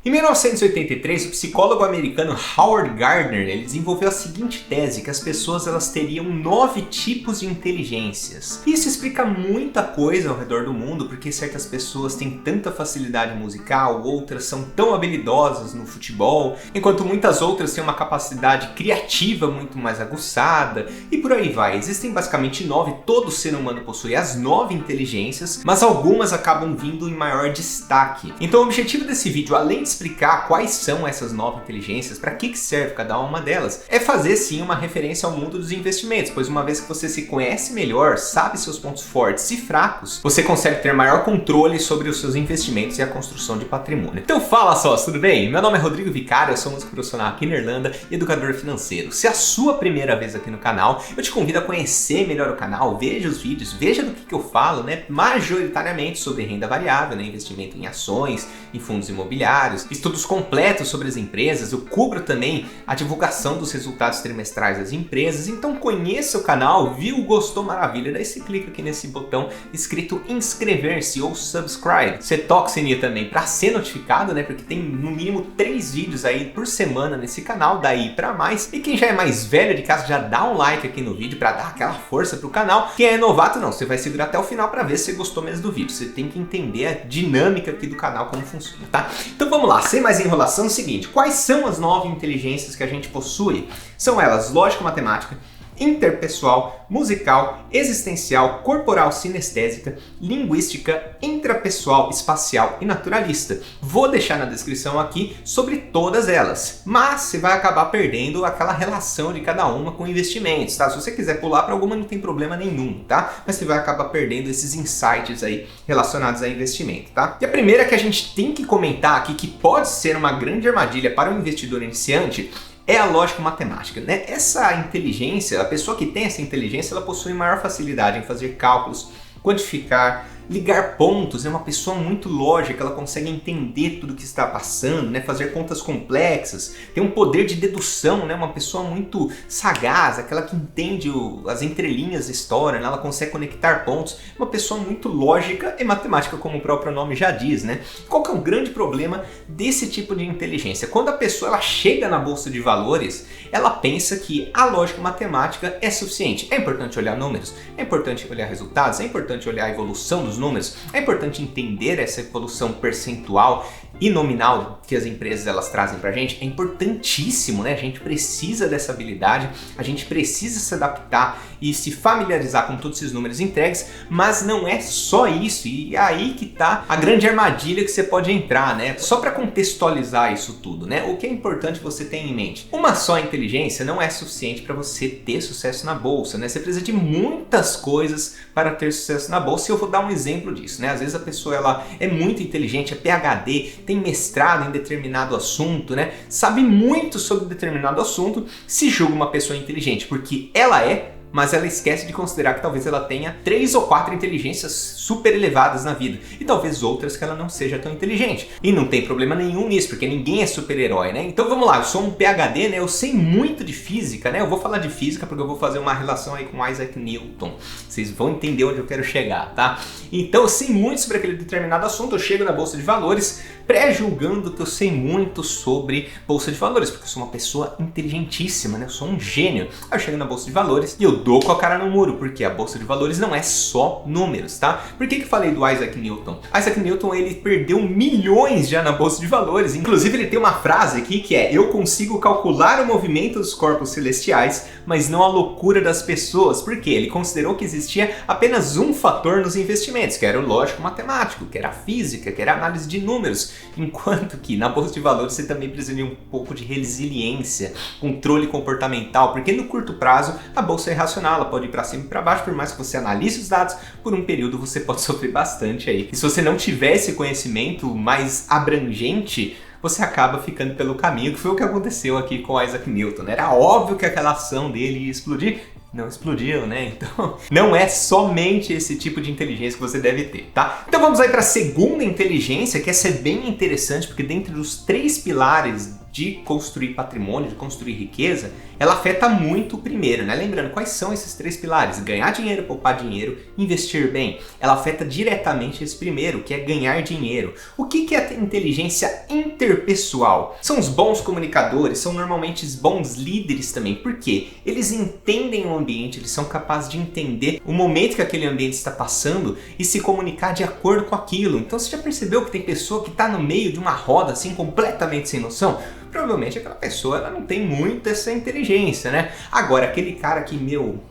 Em 1983, o psicólogo americano Howard Gardner ele desenvolveu a seguinte tese, que as pessoas elas teriam 9 tipos de inteligências. Isso explica muita coisa ao redor do mundo, porque certas pessoas têm tanta facilidade musical, outras são tão habilidosas no futebol, enquanto muitas outras têm uma capacidade criativa muito mais aguçada, e por aí vai. Existem basicamente 9, todo ser humano possui as 9 inteligências, mas algumas acabam vindo em maior destaque. Então o objetivo desse vídeo, além de explicar quais são essas 9 inteligências, para que serve cada uma delas, é fazer sim uma referência ao mundo dos investimentos, pois uma vez que você se conhece melhor, sabe seus pontos fortes e fracos, você consegue ter maior controle sobre os seus investimentos e a construção de patrimônio. Então fala sócio, tudo bem? Meu nome é Rodrigo Vicário, eu sou músico profissional aqui na Irlanda e educador financeiro. Se é a sua primeira vez aqui no canal, eu te convido a conhecer melhor o canal, veja os vídeos, veja do que eu falo, né? Majoritariamente sobre renda variável, né? Investimento em ações, em fundos imobiliários, estudos completos sobre as empresas, eu cubro também a divulgação dos resultados trimestrais das empresas, então conheça o canal, viu, gostou, maravilha, daí você clica aqui nesse botão escrito inscrever-se ou subscribe. Você toca o sininho também para ser notificado, né, porque tem no mínimo 3 vídeos aí por semana nesse canal, daí para mais, e quem já é mais velho de casa já dá um like aqui no vídeo para dar aquela força pro canal. Quem é novato não, você vai segurar até o final para ver se você gostou mesmo do vídeo, você tem que entender a dinâmica aqui do canal, como funciona, tá? Então vamos lá, sem mais enrolação, é o seguinte, quais são as 9 inteligências que a gente possui? São elas lógico-matemática, interpessoal, musical, existencial, corporal sinestésica, linguística, intrapessoal, espacial e naturalista. Vou deixar na descrição aqui sobre todas elas, mas você vai acabar perdendo aquela relação de cada uma com investimentos, tá? Se você quiser pular para alguma não tem problema nenhum, tá? Mas você vai acabar perdendo esses insights aí relacionados a investimento, tá? E a primeira que a gente tem que comentar aqui, que pode ser uma grande armadilha para um investidor iniciante, é a lógico-matemática, né? Essa inteligência, a pessoa que tem essa inteligência, ela possui maior facilidade em fazer cálculos, quantificar, ligar pontos, é uma pessoa muito lógica, ela consegue entender tudo o que está passando, né? Fazer contas complexas, tem um poder de dedução, né? Uma pessoa muito sagaz, aquela que entende as entrelinhas da história, né? Ela consegue conectar pontos, uma pessoa muito lógica e matemática, como o próprio nome já diz, né? Qual que é o grande problema desse tipo de inteligência? Quando a pessoa ela chega na bolsa de valores, ela pensa que a lógica matemática é suficiente. É importante olhar números, é importante olhar resultados, é importante olhar a evolução dos números, é importante entender essa evolução percentual e nominal que as empresas elas trazem pra gente, é importantíssimo, né? A gente precisa dessa habilidade, a gente precisa se adaptar e se familiarizar com todos esses números entregues, mas não é só isso, e é aí que tá a grande armadilha que você pode entrar, né? Só para contextualizar isso tudo, né? O que é importante você ter em mente? Uma só inteligência não é suficiente para você ter sucesso na bolsa, né? Você precisa de muitas coisas para ter sucesso na bolsa, e eu vou dar um exemplo disso, né? Às vezes a pessoa ela é muito inteligente, é PhD, tem mestrado em determinado assunto, né? Sabe muito sobre determinado assunto, se julga uma pessoa inteligente porque ela é, mas ela esquece de considerar que talvez ela tenha 3 ou 4 inteligências super elevadas na vida, e talvez outras que ela não seja tão inteligente. E não tem problema nenhum nisso, porque ninguém é super-herói, né? Então vamos lá, eu sou um PhD, né? Eu sei muito de física, né? Eu vou falar de física porque eu vou fazer uma relação aí com Isaac Newton. Vocês vão entender onde eu quero chegar, tá? Então eu sei muito sobre aquele determinado assunto, eu chego na bolsa de valores pré-julgando que eu sei muito sobre bolsa de valores, porque eu sou uma pessoa inteligentíssima, né? Eu sou um gênio. Aí eu chego na bolsa de valores e eu dou com a cara no muro, porque a bolsa de valores não é só números, tá? Por que eu falei do Isaac Newton? Isaac Newton, ele perdeu milhões já na bolsa de valores. Inclusive, ele tem uma frase aqui que é: eu consigo calcular o movimento dos corpos celestiais, mas não a loucura das pessoas. Por quê? Ele considerou que existia apenas um fator nos investimentos, que era o lógico-matemático, que era a física, que era a análise de números. Enquanto que na bolsa de valores você também precisa de um pouco de resiliência, controle comportamental, porque no curto prazo a bolsa é irracional, ela pode ir para cima e para baixo, por mais que você analise os dados, por um período você pode sofrer bastante aí. E se você não tiver esse conhecimento mais abrangente, você acaba ficando pelo caminho, que foi o que aconteceu aqui com Isaac Newton, né? Era óbvio que aquela ação dele ia explodir, não explodiu, né? Então, não é somente esse tipo de inteligência que você deve ter, tá? Então vamos aí para a segunda inteligência, que essa é bem interessante, porque dentre os 3 pilares de construir patrimônio, de construir riqueza, ela afeta muito o primeiro, né? Lembrando, quais são esses 3 pilares? Ganhar dinheiro, poupar dinheiro, investir bem. Ela afeta diretamente esse primeiro, que é ganhar dinheiro. O que é a inteligência interpessoal? São os bons comunicadores, são normalmente os bons líderes também. Por quê? Eles entendem o ambiente, eles são capazes de entender o momento que aquele ambiente está passando e se comunicar de acordo com aquilo. Então você já percebeu que tem pessoa que está no meio de uma roda assim completamente sem noção? Provavelmente aquela pessoa ela não tem muito essa inteligência, né? Agora, aquele cara que,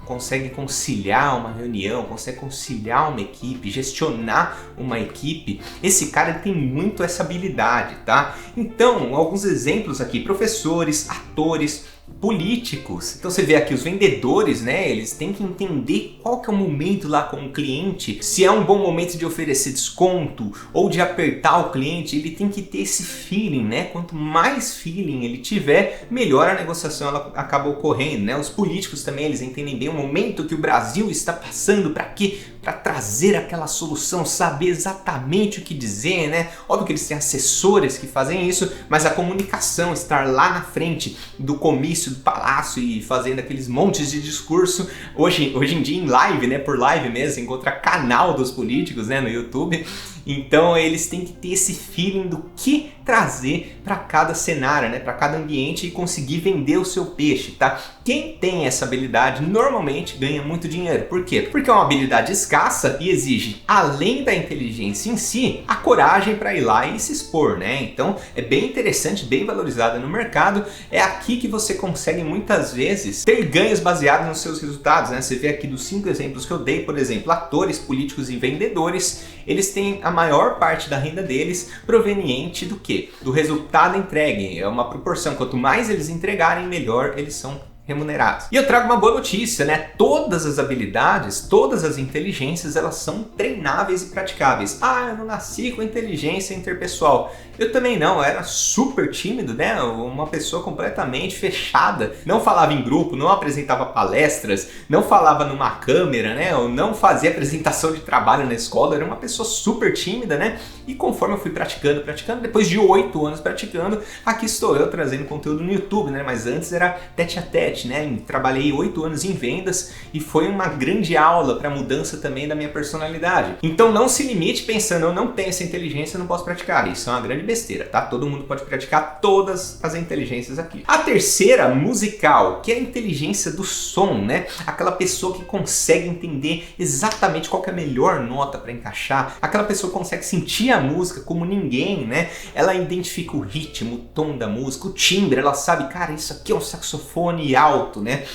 consegue conciliar uma reunião, consegue conciliar uma equipe, gestionar uma equipe, esse cara ele tem muito essa habilidade, tá? Então, alguns exemplos aqui, professores, atores, políticos. Então você vê aqui os vendedores, né? Eles têm que entender qual que é o momento lá com o cliente, se é um bom momento de oferecer desconto ou de apertar o cliente. Ele tem que ter esse feeling, né? Quanto mais feeling ele tiver, melhor a negociação ela acaba ocorrendo, né? Os políticos também, eles entendem bem o momento que o Brasil está passando, para quê? Para trazer aquela solução, saber exatamente o que dizer, né? Óbvio que eles têm assessores que fazem isso, mas a comunicação, estar lá na frente do comício, do palácio e fazendo aqueles montes de discurso, hoje em dia em live, né? Por live mesmo, encontra canal dos políticos, né? No YouTube. Então eles têm que ter esse feeling do que trazer para cada cenário, né? Para cada ambiente e conseguir vender o seu peixe, tá? Quem tem essa habilidade normalmente ganha muito dinheiro. Por quê? Porque é uma habilidade escassa e exige, além da inteligência em si, a coragem para ir lá e se expor, né? Então é bem interessante, bem valorizada no mercado. É aqui que você consegue muitas vezes ter ganhos baseados nos seus resultados, né? Você vê aqui dos 5 exemplos que eu dei, por exemplo, atores, políticos e vendedores, eles têm a maior parte da renda deles proveniente do quê? Do resultado entregue. É uma proporção, quanto mais eles entregarem, melhor eles são remunerados. E eu trago uma boa notícia, né? Todas as habilidades, todas as inteligências, elas são treináveis e praticáveis. Ah, eu não nasci com inteligência interpessoal. Eu também não, eu era super tímido, né? Uma pessoa completamente fechada. Não falava em grupo, não apresentava palestras, não falava numa câmera, né? Eu não fazia apresentação de trabalho na escola, eu era uma pessoa super tímida, né? E conforme eu fui praticando, depois de 8 anos praticando, aqui estou eu trazendo conteúdo no YouTube, né? Mas antes era tete a tete, né? Trabalhei 8 anos em vendas e foi uma grande aula para mudança também da minha personalidade. Então não se limite pensando, eu não tenho essa inteligência, eu não posso praticar. Isso é uma grande besteira, tá? Todo mundo pode praticar todas as inteligências aqui. A terceira, musical, que é a inteligência do som, né? Aquela pessoa que consegue entender exatamente qual que é a melhor nota para encaixar, aquela pessoa que consegue sentir a música como ninguém, né? Ela identifica o ritmo, o tom da música, o timbre, ela sabe, cara, isso aqui é um saxofone alto, né?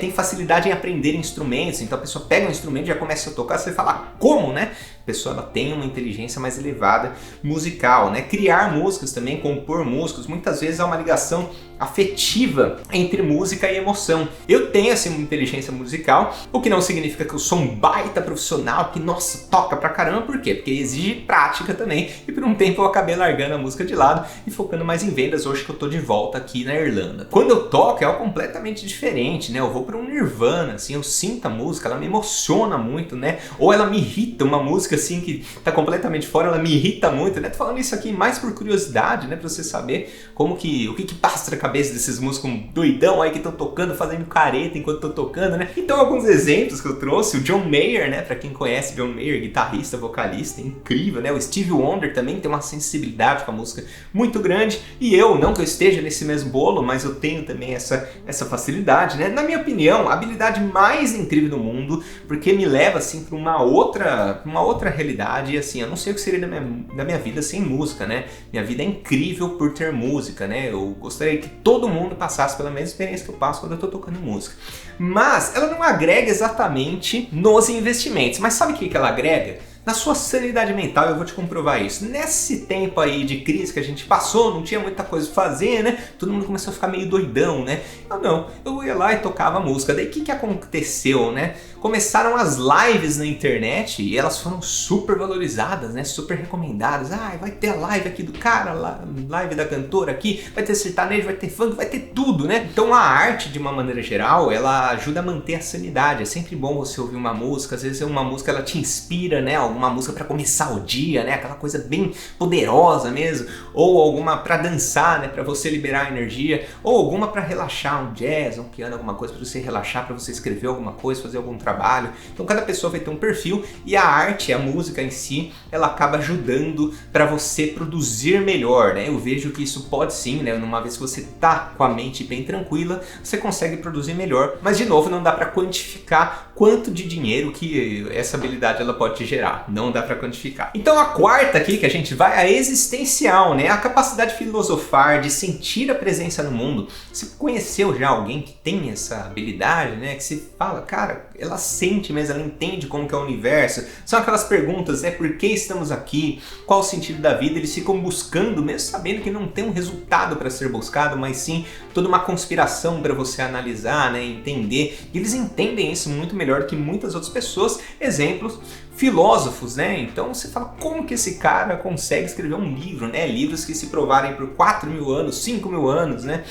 Tem facilidade em aprender instrumentos, então a pessoa pega um instrumento e já começa a tocar, você fala, como, né? A pessoa ela tem uma inteligência mais elevada musical, né? Criar músicas também, compor músicas, muitas vezes há uma ligação afetiva entre música e emoção. Eu tenho essa inteligência musical, o que não significa que eu sou um baita profissional que, nossa, toca pra caramba. Por quê? Porque exige prática também, e por um tempo eu acabei largando a música de lado e focando mais em vendas, hoje que eu tô de volta aqui na Irlanda. Quando eu toco é algo completamente diferente, né? Eu vou para um Nirvana, assim, eu sinto a música, ela me emociona muito, né? Ou ela me irrita, uma música assim que tá completamente fora, ela me irrita muito, né? Tô falando isso aqui mais por curiosidade, né? Pra você saber o que passa na cabeça desses músicos doidão aí que estão tocando, fazendo careta enquanto tô tocando, né? Então alguns exemplos que eu trouxe, o John Mayer, né? Pra quem conhece John Mayer, guitarrista, vocalista, incrível, né? O Stevie Wonder também tem uma sensibilidade com a música muito grande, e eu, não que eu esteja nesse mesmo bolo, mas eu tenho também essa facilidade, né? Na minha opinião, a habilidade mais incrível do mundo, porque me leva assim para uma outra realidade, e assim, eu não sei o que seria da minha vida sem música, né? Minha vida é incrível por ter música, né? Eu gostaria que todo mundo passasse pela mesma experiência que eu passo quando eu tô tocando música. Mas ela não agrega exatamente nos investimentos. Mas sabe o que ela agrega? Na sua sanidade mental, eu vou te comprovar isso. Nesse tempo aí de crise que a gente passou, não tinha muita coisa pra fazer, né? Todo mundo começou a ficar meio doidão, né? Eu ia lá e tocava música. Daí o que aconteceu, né? começaram as lives na internet e elas foram super valorizadas, né? Super recomendadas. Ah, vai ter a live aqui do cara, live da cantora aqui, vai ter sertanejo, vai ter funk, vai ter tudo, né? Então a arte, de uma maneira geral, ela ajuda a manter a sanidade. É sempre bom você ouvir uma música, às vezes uma música ela te inspira, né? Alguma música para começar o dia, né? Aquela coisa bem poderosa mesmo, ou alguma para dançar, né? Para você liberar energia, ou alguma para relaxar, um jazz, um piano, alguma coisa para você relaxar, para você escrever alguma coisa, fazer algum trabalho. Então cada pessoa vai ter um perfil e a arte, a música em si, ela acaba ajudando para você produzir melhor, né? Eu vejo que isso pode sim, né? Uma vez que você tá com a mente bem tranquila, você consegue produzir melhor. Mas de novo, não dá para quantificar quanto de dinheiro que essa habilidade ela pode te gerar. Não dá para quantificar. Então a quarta aqui que a gente vai, a existencial, né? A capacidade de filosofar, de sentir a presença no mundo. Você conheceu já alguém que tem essa habilidade, né? Que você fala, cara, ela sente mesmo, ela entende como que é o universo. São aquelas perguntas, né? Por que estamos aqui? Qual o sentido da vida? Eles ficam buscando, mesmo sabendo que não tem um resultado para ser buscado, mas sim toda uma conspiração para você analisar, né? Entender. E eles entendem isso muito melhor do que muitas outras pessoas. Exemplos, filósofos, né? Então você fala, como que esse cara consegue escrever um livro, né? Livros que se provarem por 4.000 anos, 5.000 anos, né?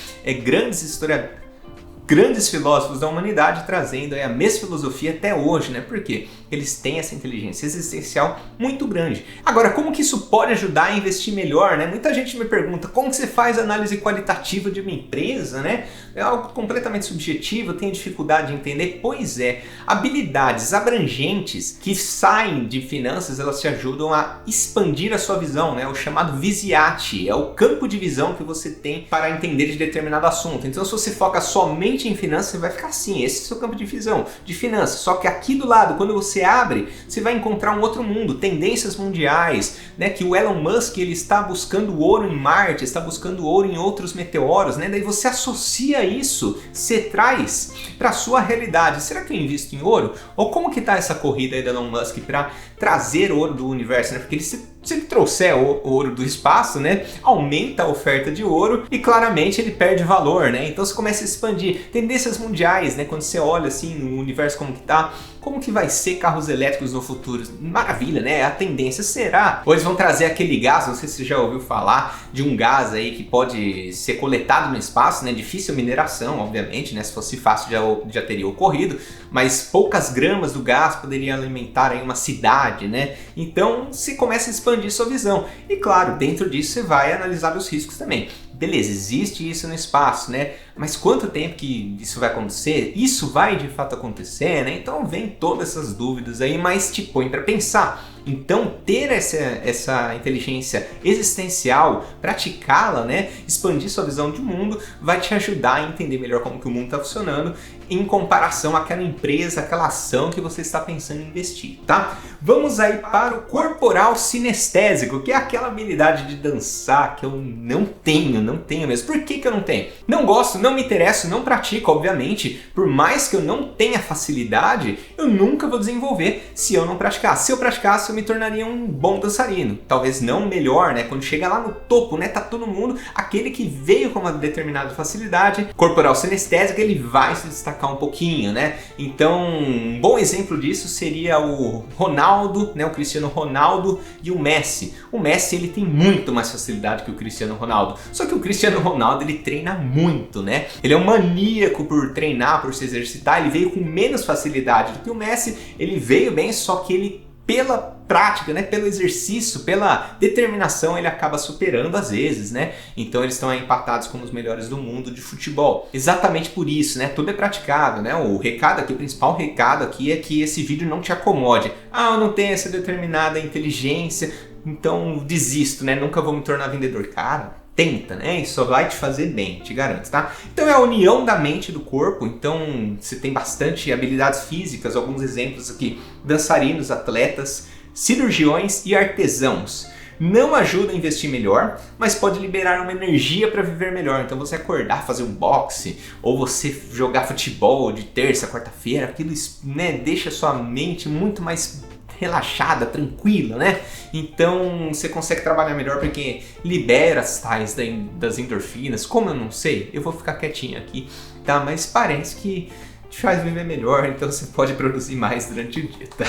Grandes filósofos da humanidade trazendo a mesma filosofia até hoje, né? Por quê? Eles têm essa inteligência existencial muito grande. Agora, como que isso pode ajudar a investir melhor, né? Muita gente me pergunta, como que você faz análise qualitativa de uma empresa, né? É algo completamente subjetivo, eu tenho dificuldade de entender. Pois é, habilidades abrangentes que saem de finanças, elas te ajudam a expandir a sua visão, né? O chamado visiate, é o campo de visão que você tem para entender de determinado assunto. Então, se você foca somente em finanças, você vai ficar assim, esse é o seu campo de visão, de finanças. Só que aqui do lado, quando você abre, você vai encontrar um outro mundo, tendências mundiais, né? Que o Elon Musk, ele está buscando ouro em Marte, está buscando ouro em outros meteoros, né? Daí você associa isso, você traz para a sua realidade. Será que eu invisto em ouro? Ou como que está essa corrida aí do Elon Musk para trazer ouro do universo, né? Porque se ele trouxer o ouro do espaço, né, aumenta a oferta de ouro e claramente ele perde valor, né? Então você começa a expandir tendências mundiais, né? Quando você olha assim no universo como que tá, como que vai ser carros elétricos no futuro? Maravilha, né? A tendência será. Ou eles vão trazer aquele gás, não sei se você já ouviu falar de um gás aí que pode ser coletado no espaço, né? Difícil mineração, obviamente, né? Se fosse fácil já teria ocorrido, mas poucas gramas do gás poderiam alimentar aí uma cidade, né? Então se começa a expandir sua visão. E claro, dentro disso você vai analisar os riscos também. Beleza, existe isso no espaço, né? Mas quanto tempo que isso vai acontecer? Isso vai de fato acontecer, né? Então vem todas essas dúvidas aí, mas te põe para pensar. Então ter essa inteligência existencial, praticá-la, né? Expandir sua visão de mundo, vai te ajudar a entender melhor como que o mundo está funcionando em comparação àquela empresa, àquela ação que você está pensando em investir, tá? Vamos aí para o corporal sinestésico, que é aquela habilidade de dançar que eu não tenho mesmo. Por que eu não tenho? Não gosto, não me interesso, não pratico, obviamente. Por mais que eu não tenha facilidade, eu nunca vou desenvolver se eu não praticar. Se eu praticasse, eu me tornaria um bom dançarino. Talvez não melhor, né? Quando chega lá no topo, né? Tá todo mundo, aquele que veio com uma determinada facilidade, corporal sinestésico, ele vai se destacar um pouquinho, né? Então, um bom exemplo disso seria o Ronaldo, né? O Cristiano Ronaldo e o Messi. O Messi, ele tem muito mais facilidade que o Cristiano Ronaldo. Só que o Cristiano Ronaldo, ele treina muito, né? Ele é um maníaco por treinar, por se exercitar. Ele veio com menos facilidade do que o Messi. Ele veio bem, só que ele, pela prática, né, pelo exercício, pela determinação, ele acaba superando às vezes, né? Então eles estão aí empatados como os melhores do mundo de futebol. Exatamente por isso, né? Tudo é praticado, né? O recado aqui, o principal recado aqui é que esse vídeo não te acomode. Ah, eu não tenho essa determinada inteligência, então desisto, né? Nunca vou me tornar vendedor. Cara, tenta, né? Isso só vai te fazer bem, te garanto, tá? Então é a união da mente e do corpo. Então você tem bastante habilidades físicas, alguns exemplos aqui: dançarinos, atletas, cirurgiões e artesãos. Não ajuda a investir melhor, mas pode liberar uma energia para viver melhor. Então você acordar, fazer um boxe, ou você jogar futebol de terça, quarta-feira, aquilo, né, deixa a sua mente muito mais relaxada, tranquila, né? Então você consegue trabalhar melhor porque libera as tais das endorfinas. Como eu não sei, eu vou ficar quietinho aqui, tá? Mas parece que te faz viver melhor, então você pode produzir mais durante o dia, tá?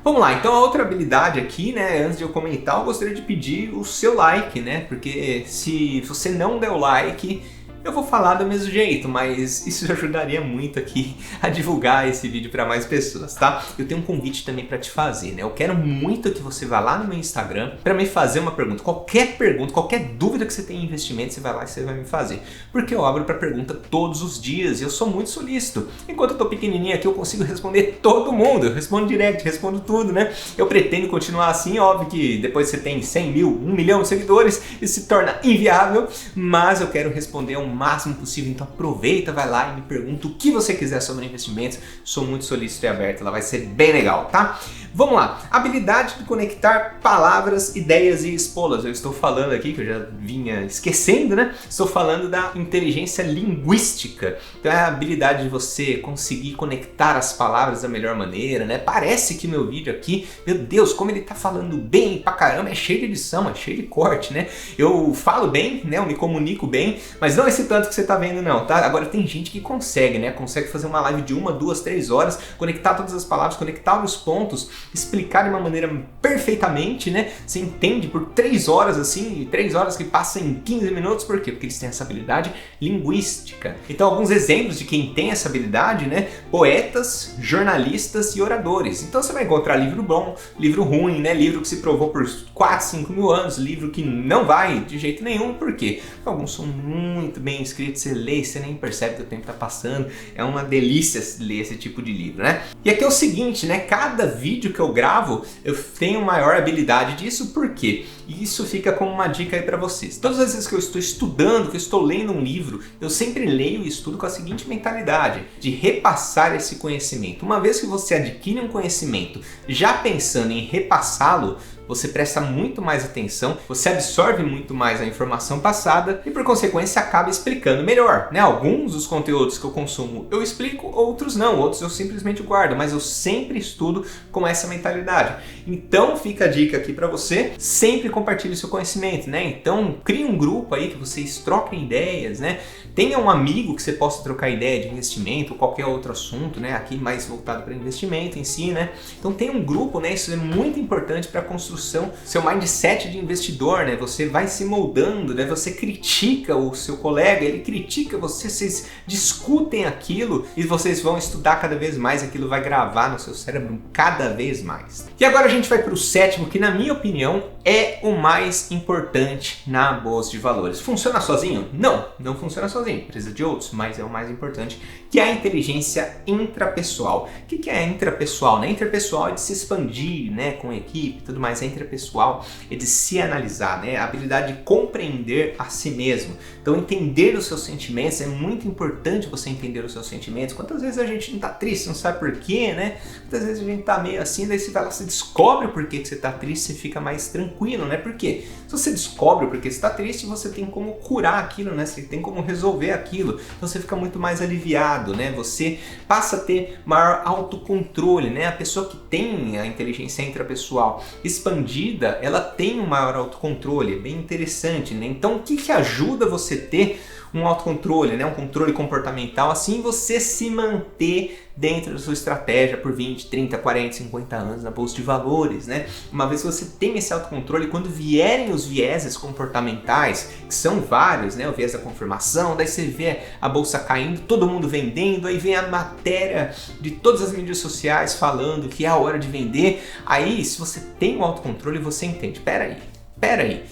Vamos lá, então a outra habilidade aqui, né, antes de eu comentar, eu gostaria de pedir o seu like, né, porque se você não der o like, eu vou falar do mesmo jeito, mas isso ajudaria muito aqui a divulgar esse vídeo para mais pessoas, tá? Eu tenho um convite também para te fazer, né? Eu quero muito que você vá lá no meu Instagram para me fazer uma pergunta, qualquer dúvida que você tenha em investimento, você vai lá e você vai me fazer. Porque eu abro para pergunta todos os dias e eu sou muito solícito. Enquanto eu tô pequenininho aqui, eu consigo responder todo mundo, eu respondo direct, respondo tudo, né? Eu pretendo continuar assim, óbvio que depois você tem 100 mil, 1 milhão de seguidores, isso se torna inviável, mas eu quero responder ao máximo possível, então aproveita, vai lá e me pergunta o que você quiser sobre investimentos, sou muito solícito e aberto, ela vai ser bem legal, tá? Vamos lá, habilidade de conectar palavras, ideias e expô-las. Eu estou falando aqui, que eu já vinha esquecendo, né? Estou falando da inteligência linguística, então é a habilidade de você conseguir conectar as palavras da melhor maneira, né? Parece que meu vídeo aqui, meu Deus, como ele tá falando bem pra caramba, é cheio de edição, é cheio de corte, né? Eu falo bem, né? Eu me comunico bem, mas não esse tanto que você tá vendo não, tá? Agora tem gente que consegue, né? Consegue fazer uma live de 1, 2, 3 horas, conectar todas as palavras, conectar os pontos, explicar de uma maneira perfeitamente, né? Você entende por 3 horas assim, 3 horas que passam em 15 minutos, por quê? Porque eles têm essa habilidade linguística. Então alguns exemplos de quem tem essa habilidade, né? Poetas, jornalistas e oradores. Então você vai encontrar livro bom, livro ruim, né? Livro que se provou por 4, 5 mil anos, livro que não vai de jeito nenhum, por quê? Alguns são muito bem escritos, você lê e você nem percebe que o tempo tá passando, é uma delícia ler esse tipo de livro, né? E aqui é o seguinte, né? Cada vídeo que eu gravo, eu tenho maior habilidade disso, por quê? E isso fica como uma dica aí para vocês. Todas as vezes que eu estou estudando, que eu estou lendo um livro, eu sempre leio e estudo com a seguinte mentalidade, de repassar esse conhecimento. Uma vez que você adquire um conhecimento já pensando em repassá-lo, você presta muito mais atenção, você absorve muito mais a informação passada e por consequência acaba explicando melhor, né? Alguns dos conteúdos que eu consumo eu explico, outros não, outros eu simplesmente guardo, mas eu sempre estudo com essa mentalidade. Então fica a dica aqui para você, sempre compartilhe seu conhecimento, né? Então crie um grupo aí que vocês troquem ideias, né? Tenha um amigo que você possa trocar ideia de investimento ou qualquer outro assunto, né? Aqui mais voltado para investimento em si, né? Então tem um grupo, né? Isso é muito importante para a construção, seu mindset de investidor, né? Você vai se moldando, né? Você critica o seu colega, ele critica você, vocês discutem aquilo e vocês vão estudar cada vez mais, aquilo vai gravar no seu cérebro cada vez mais. E agora a gente vai para o sétimo, que na minha opinião é o mais importante na bolsa de valores. Funciona sozinho? Não, não funciona sozinho, precisa de outros, mas é o mais importante, que é a inteligência intrapessoal. O que é intrapessoal? Né? Interpessoal é de se expandir, né, com equipe e tudo mais. A intrapessoal é de se analisar, né? A habilidade de compreender a si mesmo. Então entender os seus sentimentos, é muito importante você entender os seus sentimentos. Quantas vezes a gente não tá triste, não sabe por quê, né? Quantas vezes a gente tá meio assim, daí você vai lá, você descobre por que você tá triste, você fica mais tranquilo, né? Por quê? Se você descobre por que você tá triste, você tem como curar aquilo, né? Você tem como resolver aquilo. Então você fica muito mais aliviado, né? Você passa a ter maior autocontrole, né? A pessoa que tem a inteligência intrapessoal expandida, ela tem um maior autocontrole, é bem interessante, né? Então o que ajuda você a ter um autocontrole, né? Um controle comportamental, assim você se manter dentro da sua estratégia por 20, 30, 40, 50 anos na bolsa de valores, né? Uma vez que você tem esse autocontrole, quando vierem os vieses comportamentais, que são vários, né? O viés da confirmação, daí você vê a bolsa caindo, todo mundo vendendo, aí vem a matéria de todas as mídias sociais falando que é a hora de vender. Aí, se você tem o autocontrole, você entende, peraí,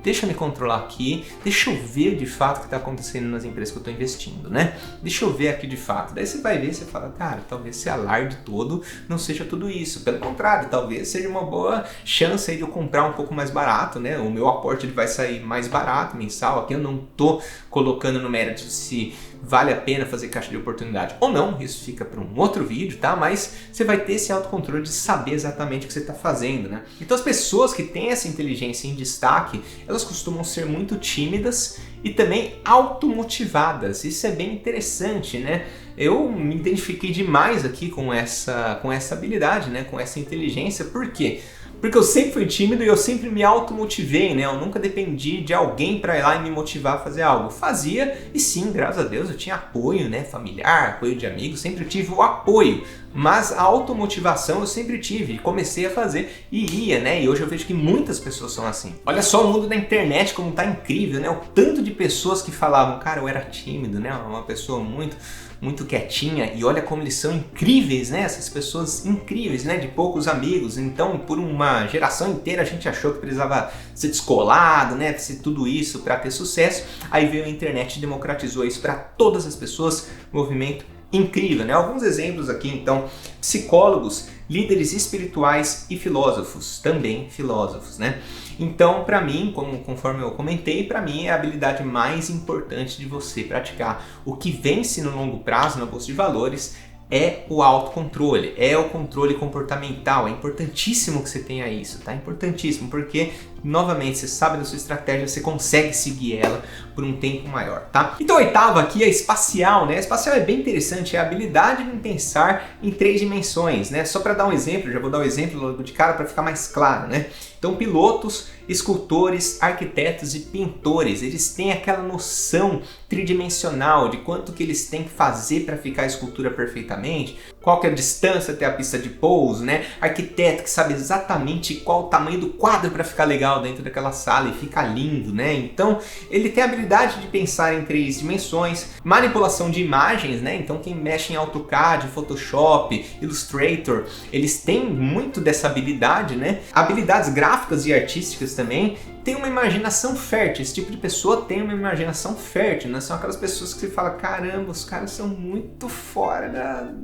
deixa eu me controlar aqui, deixa eu ver de fato o que está acontecendo nas empresas que eu estou investindo, né? Deixa eu ver aqui de fato. Daí você vai ver e você fala, cara, talvez esse alarde todo não seja tudo isso. Pelo contrário, talvez seja uma boa chance aí de eu comprar um pouco mais barato, né? O meu aporte ele vai sair mais barato mensal. Aqui eu não estou colocando no mérito se vale a pena fazer caixa de oportunidade ou não, isso fica para um outro vídeo, tá? Mas você vai ter esse autocontrole de saber exatamente o que você está fazendo, né? Então as pessoas que têm essa inteligência em destaque, elas costumam ser muito tímidas e também automotivadas. Isso é bem interessante, né? Eu me identifiquei demais aqui com essa habilidade, né? Com essa inteligência. Por quê? Porque eu sempre fui tímido e eu sempre me automotivei, né? Eu nunca dependi de alguém para ir lá e me motivar a fazer algo. Eu fazia e sim, graças a Deus eu tinha apoio, né? Familiar, apoio de amigos, sempre tive o apoio. Mas a automotivação eu sempre tive, comecei a fazer e ia, né? E hoje eu vejo que muitas pessoas são assim. Olha só o mundo da internet como tá incrível, né? O tanto de pessoas que falavam, cara, eu era tímido, né? Uma pessoa muito quietinha, e olha como eles são incríveis, né? Essas pessoas incríveis, né? De poucos amigos. Então, por uma geração inteira a gente achou que precisava ser descolado, né? Ser tudo isso para ter sucesso. Aí veio a internet e democratizou isso para todas as pessoas. Movimento incrível, né? Alguns exemplos aqui, então, psicólogos, líderes espirituais e filósofos, também filósofos, né? Então, para mim, conforme eu comentei, para mim é a habilidade mais importante de você praticar. O que vence no longo prazo na bolsa de valores é o autocontrole, é o controle comportamental. É importantíssimo que você tenha isso, tá? Importantíssimo, porque novamente você sabe da sua estratégia, você consegue seguir ela por um tempo maior, tá? Então, a oitava aqui é espacial, né? A espacial é bem interessante, é a habilidade de pensar em 3 dimensões, né? Só para dar um exemplo, já vou dar um exemplo logo de cara para ficar mais claro, né? Então, pilotos, escultores, arquitetos e pintores, eles têm aquela noção tridimensional de quanto que eles têm que fazer para ficar a escultura perfeitamente, qual que é a distância até a pista de pouso, né? Arquiteto que sabe exatamente qual o tamanho do quadro para ficar legal dentro daquela sala e ficar lindo, né? Então, ele tem a habilidade de pensar em 3 dimensões, manipulação de imagens, né? Então, quem mexe em AutoCAD, Photoshop, Illustrator, eles têm muito dessa habilidade, né? Habilidades gráficas e artísticas também, tem uma imaginação fértil. Esse tipo de pessoa tem uma imaginação fértil, né? São aquelas pessoas que você fala, caramba, os caras são muito fora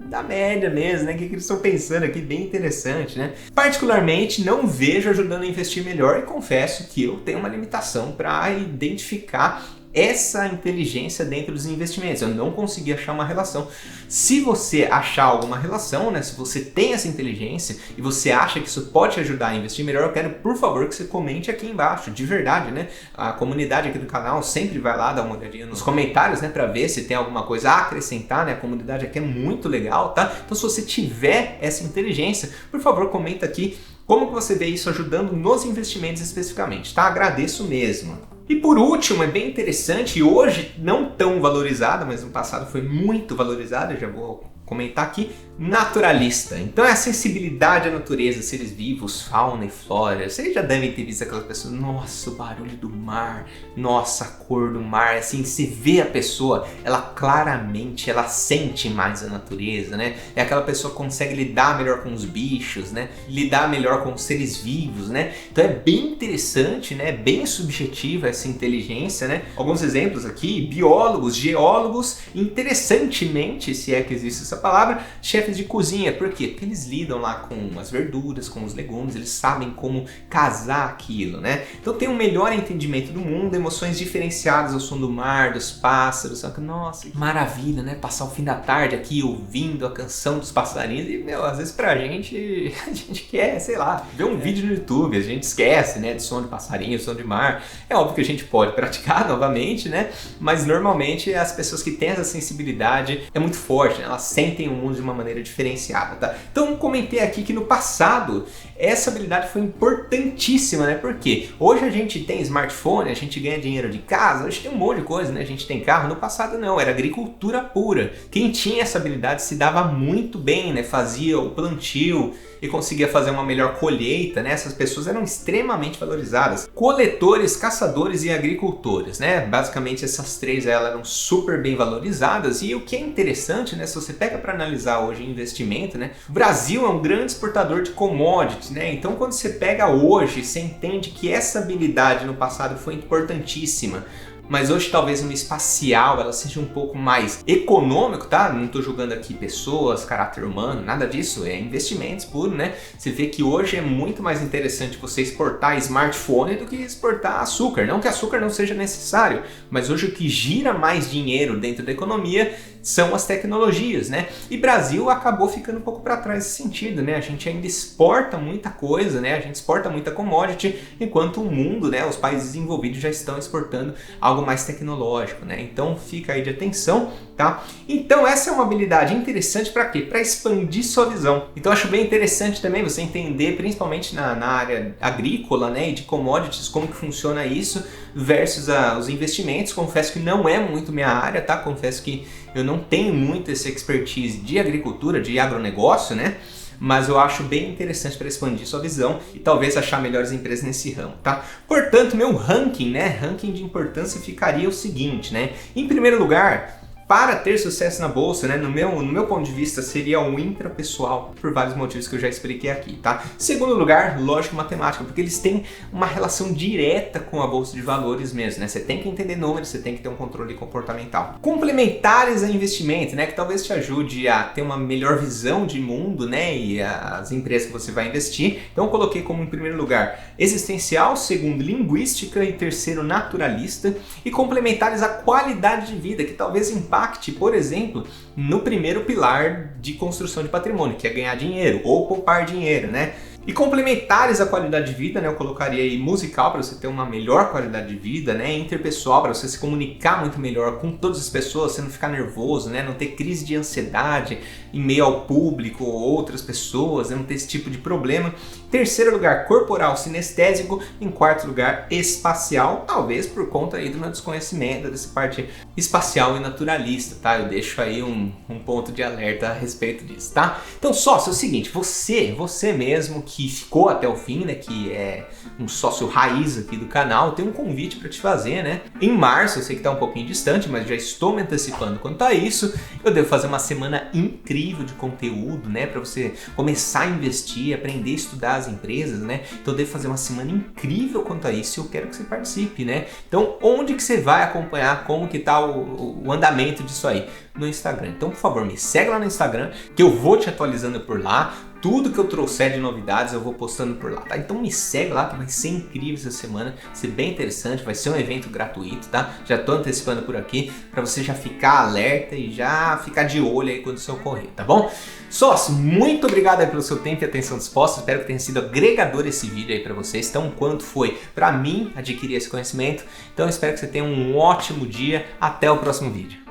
da média mesmo, né? O que eles estão pensando aqui? Bem interessante, né? Particularmente, não vejo ajudando a investir melhor e confesso que eu tenho uma limitação para identificar essa inteligência dentro dos investimentos. Eu não consegui achar uma relação. Se você achar alguma relação, né, se você tem essa inteligência e você acha que isso pode te ajudar a investir melhor, eu quero, por favor, que você comente aqui embaixo, de verdade, né? A comunidade aqui do canal sempre vai lá dar uma olhadinha nos comentários, né, para ver se tem alguma coisa a acrescentar, né? A comunidade aqui é muito legal, tá? Então, se você tiver essa inteligência, por favor, comenta aqui como que você vê isso ajudando nos investimentos especificamente, tá? Agradeço mesmo. E por último, é bem interessante, e hoje não tão valorizada, mas no passado foi muito valorizada, eu já vou comentar aqui, naturalista. Então é a sensibilidade à natureza, seres vivos, fauna e flora. Vocês já devem ter visto aquelas pessoas, nossa, o barulho do mar, nossa, a cor do mar, assim, você vê a pessoa, ela claramente, ela sente mais a natureza, né? É aquela pessoa que consegue lidar melhor com os bichos, né? Lidar melhor com os seres vivos, né? Então é bem interessante, né? Bem subjetiva essa inteligência, né? Alguns exemplos aqui, biólogos, geólogos, interessantemente, se é que existe essa palavra, chefes de cozinha. Por quê? Porque eles lidam lá com as verduras, com os legumes, eles sabem como casar aquilo, né? Então tem um melhor entendimento do mundo, emoções diferenciadas ao som do mar, dos pássaros. Nossa, que maravilha, né? Passar o fim da tarde aqui ouvindo a canção dos passarinhos e, meu, às vezes pra gente, a gente quer, sei lá, ver um vídeo no YouTube, a gente esquece, né, de som de passarinho, som de mar. É óbvio que a gente pode praticar novamente, né? Mas normalmente as pessoas que têm essa sensibilidade é muito forte, né? Elas sentem o mundo de uma maneira diferenciada, tá? Então comentei aqui que no passado essa habilidade foi importantíssima, né? Porque hoje a gente tem smartphone, a gente ganha dinheiro de casa, hoje tem um monte de coisa, né? A gente tem carro. No passado não, era agricultura pura. Quem tinha essa habilidade se dava muito bem, né? Fazia o plantio e conseguia fazer uma melhor colheita, né? Essas pessoas eram extremamente valorizadas. Coletores, caçadores e agricultores, né? Basicamente essas 3 elas eram super bem valorizadas. E o que é interessante, né? Se você pega para analisar hoje investimento, né? O Brasil é um grande exportador de commodities, né? Então quando você pega hoje, você entende que essa habilidade no passado foi importantíssima. Mas hoje talvez no espacial ela seja um pouco mais econômico, tá? Não estou julgando aqui pessoas, caráter humano, nada disso, é investimentos puro, né? Você vê que hoje é muito mais interessante você exportar smartphone do que exportar açúcar. Não que açúcar não seja necessário, mas hoje o que gira mais dinheiro dentro da economia são as tecnologias, né? E Brasil acabou ficando um pouco para trás nesse sentido, né? A gente ainda exporta muita coisa, né? A gente exporta muita commodity, enquanto o mundo, né? Os países desenvolvidos já estão exportando algo algo mais tecnológico, né? Então fica aí de atenção, tá? Então essa é uma habilidade interessante para quê? Para expandir sua visão. Então acho bem interessante também você entender, principalmente na área agrícola, né, e de commodities, como que funciona isso versus os investimentos. Confesso que não é muito minha área, tá? Confesso que eu não tenho muito essa expertise de agricultura, de agronegócio, né? Mas eu acho bem interessante para expandir sua visão e talvez achar melhores empresas nesse ramo, tá? Portanto, meu ranking, né? Ranking de importância ficaria o seguinte, né? Em primeiro lugar, para ter sucesso na bolsa, né, no meu ponto de vista, seria o intrapessoal, por vários motivos que eu já expliquei aqui, tá? Segundo lugar, lógica e matemática, porque eles têm uma relação direta com a bolsa de valores mesmo, né? Você tem que entender números, você tem que ter um controle comportamental. Complementares a investimento, né, que talvez te ajude a ter uma melhor visão de mundo, né, e as empresas que você vai investir. Então eu coloquei como em primeiro lugar existencial, segundo linguística e terceiro naturalista, e complementares a qualidade de vida, que talvez impacte, por exemplo, no primeiro pilar de construção de patrimônio, que é ganhar dinheiro ou poupar dinheiro, né? E complementares à qualidade de vida, né? Eu colocaria aí musical para você ter uma melhor qualidade de vida, né? Interpessoal para você se comunicar muito melhor com todas as pessoas, você não ficar nervoso, né? Não ter crise de ansiedade em meio ao público ou outras pessoas, né? Não ter esse tipo de problema. Terceiro lugar, corporal, sinestésico. Em quarto lugar, espacial, talvez por conta aí do meu desconhecimento dessa parte espacial e naturalista, tá? Eu deixo aí um ponto de alerta a respeito disso, tá? Então, sócio, é o seguinte, você mesmo que ficou até o fim, né, que é um sócio raiz aqui do canal, tem um convite para te fazer, né? Em março, eu sei que tá um pouquinho distante, mas já estou me antecipando quanto a isso. Eu devo fazer uma semana incrível de conteúdo, né, para você começar a investir, aprender a estudar as empresas, né? Então eu devo fazer uma semana incrível quanto a isso e eu quero que você participe, né? Então, onde que você vai acompanhar como que tá o andamento disso aí? No Instagram. Então, por favor, me segue lá no Instagram, que eu vou te atualizando por lá. Tudo que eu trouxer de novidades eu vou postando por lá, tá? Então me segue lá que vai ser incrível essa semana, vai ser bem interessante, vai ser um evento gratuito, tá? Já tô antecipando por aqui para você já ficar alerta e já ficar de olho aí quando isso ocorrer, tá bom? Sócio, muito obrigado aí pelo seu tempo e atenção disposta, espero que tenha sido agregador esse vídeo aí para vocês, tão quanto foi para mim adquirir esse conhecimento. Então eu espero que você tenha um ótimo dia, até o próximo vídeo.